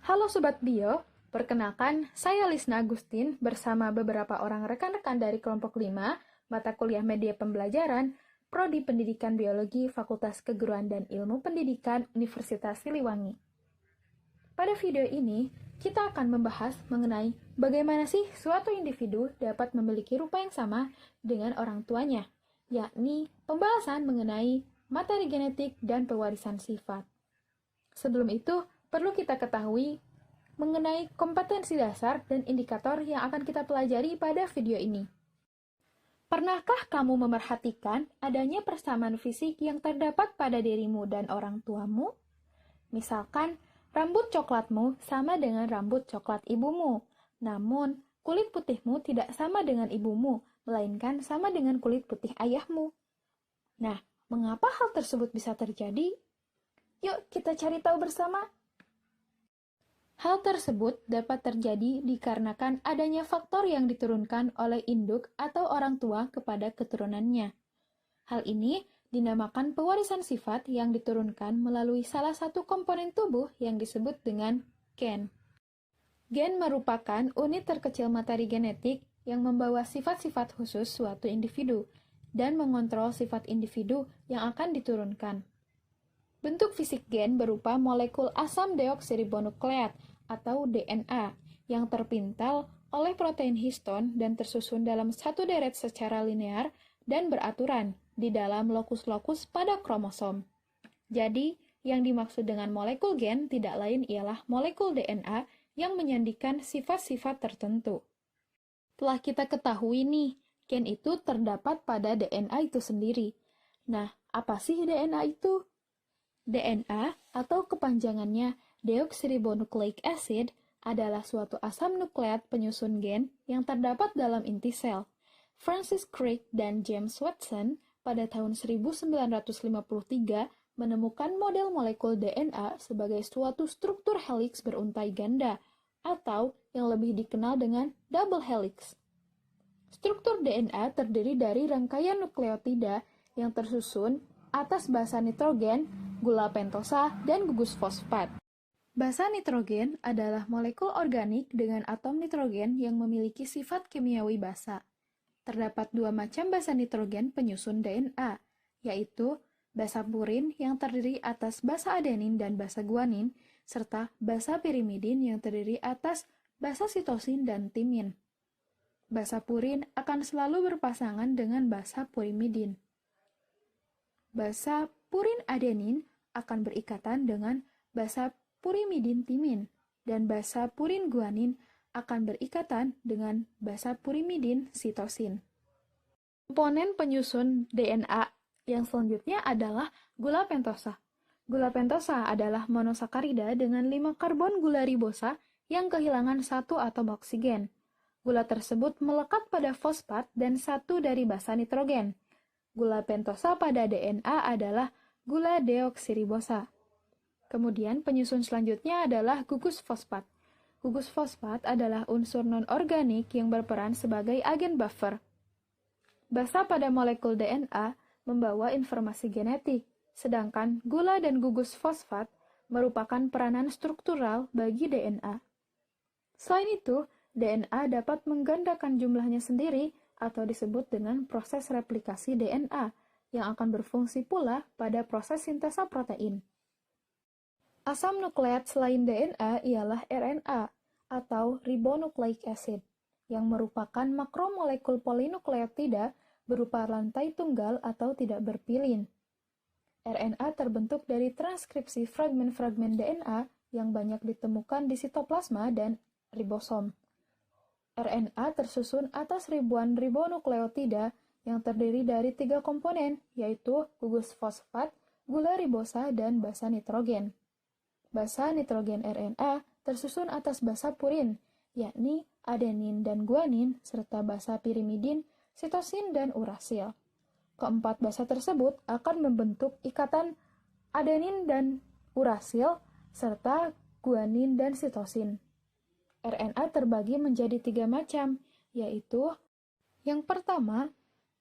Halo Sobat Bio, perkenalkan saya Lisna Agustin bersama beberapa orang rekan-rekan dari kelompok 5, mata kuliah media pembelajaran, Prodi Pendidikan Biologi Fakultas Keguruan dan Ilmu Pendidikan Universitas Siliwangi. Pada video ini, kita akan membahas mengenai bagaimana sih suatu individu dapat memiliki rupa yang sama dengan orang tuanya, yakni pembahasan mengenai materi genetik dan pewarisan sifat. Sebelum itu, perlu kita ketahui mengenai kompetensi dasar dan indikator yang akan kita pelajari pada video ini. Pernahkah kamu memerhatikan adanya persamaan fisik yang terdapat pada dirimu dan orang tuamu? Misalkan, rambut coklatmu sama dengan rambut coklat ibumu, namun kulit putihmu tidak sama dengan ibumu, melainkan sama dengan kulit putih ayahmu. Nah, mengapa hal tersebut bisa terjadi? Yuk kita cari tahu bersama. Hal tersebut dapat terjadi dikarenakan adanya faktor yang diturunkan oleh induk atau orang tua kepada keturunannya. Hal ini dinamakan pewarisan sifat yang diturunkan melalui salah satu komponen tubuh yang disebut dengan gen. Gen merupakan unit terkecil materi genetik yang membawa sifat-sifat khusus suatu individu dan mengontrol sifat individu yang akan diturunkan. Bentuk fisik gen berupa molekul asam deoksiribonukleat atau DNA yang terpintal oleh protein histon dan tersusun dalam satu deret secara linear dan beraturan di dalam lokus-lokus pada kromosom. Jadi, yang dimaksud dengan molekul gen tidak lain ialah molekul DNA yang menyandikan sifat-sifat tertentu. Telah kita ketahui nih, gen itu terdapat pada DNA itu sendiri. Nah, apa sih DNA itu? DNA atau kepanjangannya deoksiribonucleic acid adalah suatu asam nukleat penyusun gen yang terdapat dalam inti sel. Francis Crick dan James Watson pada tahun 1953 menemukan model molekul DNA sebagai suatu struktur heliks beruntai ganda atau yang lebih dikenal dengan double helix. Struktur DNA terdiri dari rangkaian nukleotida yang tersusun atas basa nitrogen, gula pentosa, dan gugus fosfat. Basa nitrogen adalah molekul organik dengan atom nitrogen yang memiliki sifat kimiawi basa. Terdapat dua macam basa nitrogen penyusun DNA, yaitu basa purin yang terdiri atas basa adenin dan basa guanin, serta basa pirimidin yang terdiri atas basa sitosin dan timin. Basa purin akan selalu berpasangan dengan basa purimidin. Basa purin adenin akan berikatan dengan basa purimidin timin, dan basa purin guanin akan berikatan dengan basa purimidin sitosin. Komponen penyusun DNA yang selanjutnya adalah gula pentosa. Gula pentosa adalah monosakarida dengan 5 karbon gula ribosa yang kehilangan satu atom oksigen. Gula tersebut melekat pada fosfat dan satu dari basa nitrogen. Gula pentosa pada DNA adalah gula deoksiribosa. Kemudian penyusun selanjutnya adalah gugus fosfat. Gugus fosfat adalah unsur non-organik yang berperan sebagai agen buffer. Basa pada molekul DNA membawa informasi genetik, sedangkan gula dan gugus fosfat merupakan peranan struktural bagi DNA. Selain itu, DNA dapat menggandakan jumlahnya sendiri atau disebut dengan proses replikasi DNA yang akan berfungsi pula pada proses sintesa protein. Asam nukleat selain DNA ialah RNA atau ribonucleic acid yang merupakan makromolekul polinukleotida berupa rantai tunggal atau tidak berpilin. RNA terbentuk dari transkripsi fragmen-fragmen DNA yang banyak ditemukan di sitoplasma dan ribosom. RNA tersusun atas ribuan ribonukleotida yang terdiri dari 3 komponen, yaitu gugus fosfat, gula ribosa, dan basa nitrogen. Basa nitrogen RNA tersusun atas basa purin, yakni adenin dan guanin, serta basa pirimidin, sitosin, dan urasil. Keempat basa tersebut akan membentuk ikatan adenin dan urasil, serta guanin dan sitosin. RNA terbagi menjadi 3 macam, yaitu yang pertama,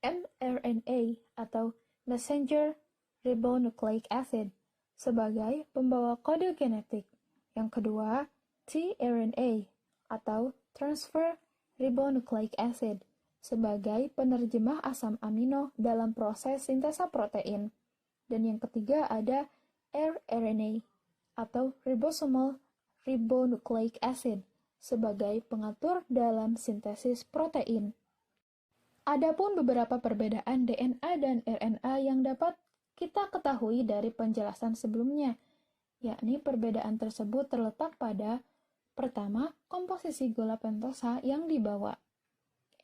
mRNA atau Messenger Ribonucleic Acid sebagai pembawa kode genetik. Yang kedua, tRNA atau transfer ribonucleic acid sebagai penerjemah asam amino dalam proses sintesa protein. Dan yang ketiga ada rRNA atau ribosomal ribonucleic acid sebagai pengatur dalam sintesis protein. Adapun beberapa perbedaan DNA dan RNA yang dapat kita ketahui dari penjelasan sebelumnya, yakni perbedaan tersebut terletak pada pertama, komposisi gula pentosa yang dibawa.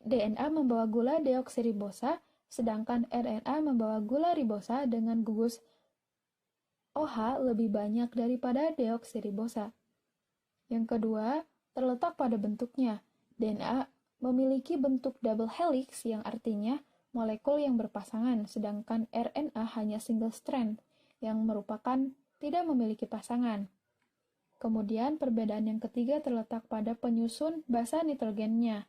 DNA membawa gula deoksiribosa, sedangkan RNA membawa gula ribosa dengan gugus OH lebih banyak daripada deoksiribosa. Yang kedua, terletak pada bentuknya. DNA memiliki bentuk double helix yang artinya molekul yang berpasangan, sedangkan RNA hanya single strand yang merupakan tidak memiliki pasangan. Kemudian perbedaan yang ketiga terletak pada penyusun basa nitrogennya,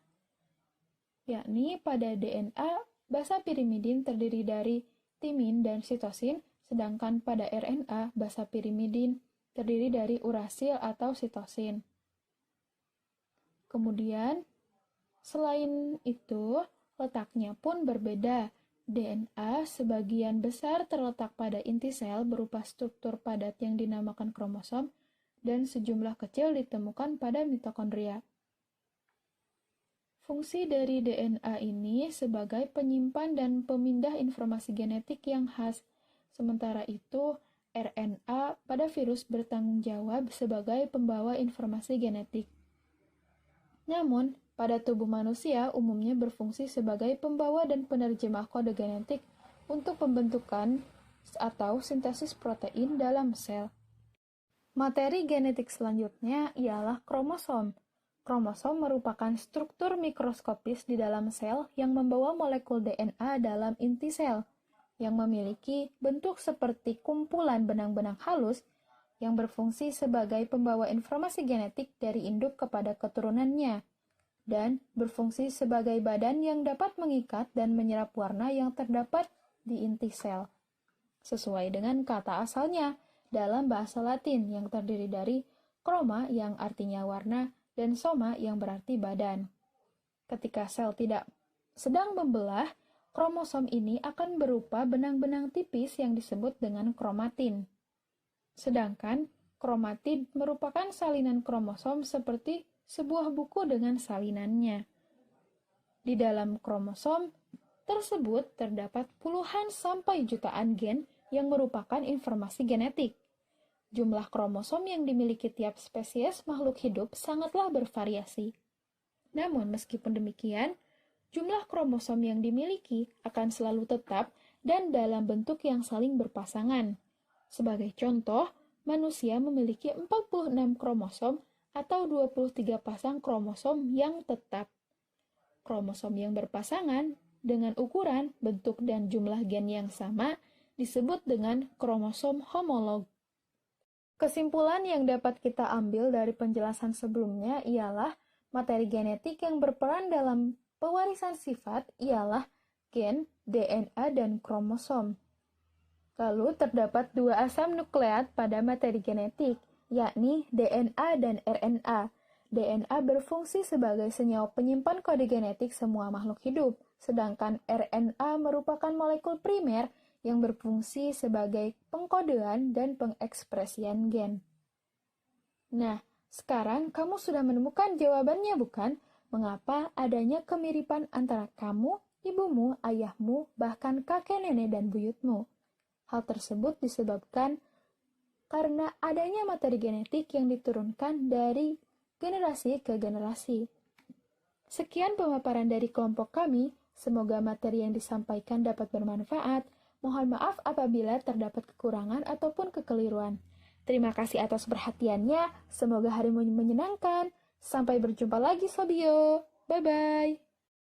yakni pada DNA basa pirimidin terdiri dari timin dan sitosin, sedangkan pada RNA basa pirimidin terdiri dari urasil atau sitosin. Kemudian, selain itu, letaknya pun berbeda. DNA sebagian besar terletak pada inti sel berupa struktur padat yang dinamakan kromosom, dan sejumlah kecil ditemukan pada mitokondria. Fungsi dari DNA ini sebagai penyimpan dan pemindah informasi genetik yang khas. Sementara itu, RNA pada virus bertanggung jawab sebagai pembawa informasi genetik. Namun, pada tubuh manusia umumnya berfungsi sebagai pembawa dan penerjemah kode genetik untuk pembentukan atau sintesis protein dalam sel. Materi genetik selanjutnya ialah kromosom. Kromosom merupakan struktur mikroskopis di dalam sel yang membawa molekul DNA dalam inti sel, yang memiliki bentuk seperti kumpulan benang-benang halus yang berfungsi sebagai pembawa informasi genetik dari induk kepada keturunannya, dan berfungsi sebagai badan yang dapat mengikat dan menyerap warna yang terdapat di inti sel. Sesuai dengan kata asalnya, dalam bahasa Latin yang terdiri dari chroma yang artinya warna dan soma yang berarti badan. Ketika sel tidak sedang membelah, kromosom ini akan berupa benang-benang tipis yang disebut dengan kromatin. Sedangkan kromatid merupakan salinan kromosom seperti sebuah buku dengan salinannya. Di dalam kromosom tersebut terdapat puluhan sampai jutaan gen yang merupakan informasi genetik. Jumlah kromosom yang dimiliki tiap spesies makhluk hidup sangatlah bervariasi. Namun meskipun demikian, jumlah kromosom yang dimiliki akan selalu tetap dan dalam bentuk yang saling berpasangan. Sebagai contoh, manusia memiliki 46 kromosom atau 23 pasang kromosom yang tetap. Kromosom yang berpasangan dengan ukuran, bentuk, dan jumlah gen yang sama disebut dengan kromosom homolog. Kesimpulan yang dapat kita ambil dari penjelasan sebelumnya ialah materi genetik yang berperan dalam pewarisan sifat ialah gen, DNA, dan kromosom. Lalu terdapat dua asam nukleat pada materi genetik, yakni DNA dan RNA. DNA berfungsi sebagai senyawa penyimpan kode genetik semua makhluk hidup, sedangkan RNA merupakan molekul primer yang berfungsi sebagai pengkodean dan pengekspresian gen. Nah, sekarang kamu sudah menemukan jawabannya, bukan? Mengapa adanya kemiripan antara kamu, ibumu, ayahmu, bahkan kakek nenek dan buyutmu? Hal tersebut disebabkan karena adanya materi genetik yang diturunkan dari generasi ke generasi. Sekian pemaparan dari kelompok kami, semoga materi yang disampaikan dapat bermanfaat. Mohon maaf apabila terdapat kekurangan ataupun kekeliruan. Terima kasih atas perhatiannya, semoga harimu menyenangkan. Sampai berjumpa lagi Sobio, bye-bye.